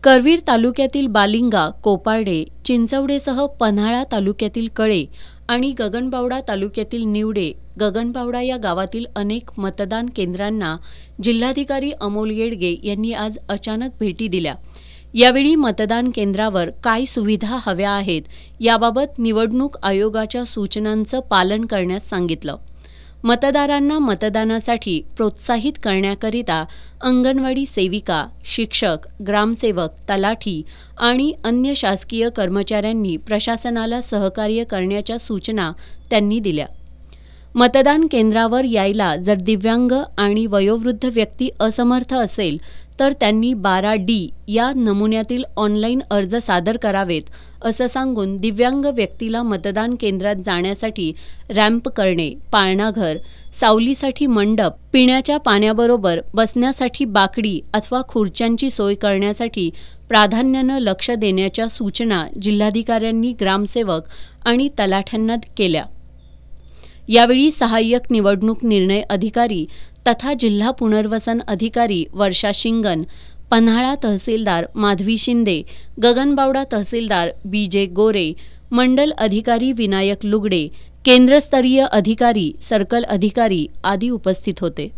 करवीर तालुक्यातील बालिंगा, कोपार्डे, चिंचवडेसह पन्हाळा तालुक्यातील कळे आणि गगनबावडा तालुक्यातील निवडे, गगनबावडा या गावातील अनेक मतदान केंद्रांना जिल्हाधिकारी अमोल येडगे यांनी आज अचानक भेटी दिल्या। यावेळी मतदान केंद्रावर काय सुविधा हव्या आहेत याबाबत निवडणूक आयोगाच्या सूचनांचं पालन करण्यास सांगितलं। मतदारांना मतदानासाठी प्रोत्साहित करण्याकरिता अंगणवाडी सेविका, शिक्षक, ग्रामसेवक, तलाठी आणि अन्य शासकीय कर्मचाऱ्यांनी प्रशासनाला सहकार्य करण्याच्या सूचना त्यांनी दिल्या। मतदान केंद्रावर यायला जर दिव्यांग आणि वयोवृद्ध व्यक्ती असमर्थ असेल तर त्यांनी 12D या नमुन्यातील ऑनलाईन अर्ज सादर करावेत असं सांगून दिव्यांग व्यक्तीला मतदान केंद्रात जाण्यासाठी रॅम्प करणे, पाळणाघर, सावलीसाठी मंडप, पिण्याच्या पाण्याबरोबर बसण्यासाठी बाकडी अथवा खुर्च्यांची सोय करण्यासाठी प्राधान्यानं लक्ष देण्याच्या सूचना जिल्हाधिकाऱ्यांनी ग्रामसेवक आणि तलाठ्यांना केल्या। यावेळी सहाय्यक निवडणूक निर्णय अधिकारी तथा जिल्हा पुनर्वसन अधिकारी वर्षा शिंगण, पन्हाळा तहसीलदार माधवी शिंदे, गगनबावडा तहसीलदार BJ गोरे, मंडल अधिकारी विनायक लुगडे, केंद्रस्तरीय अधिकारी, सर्कल अधिकारी आदी उपस्थित होते।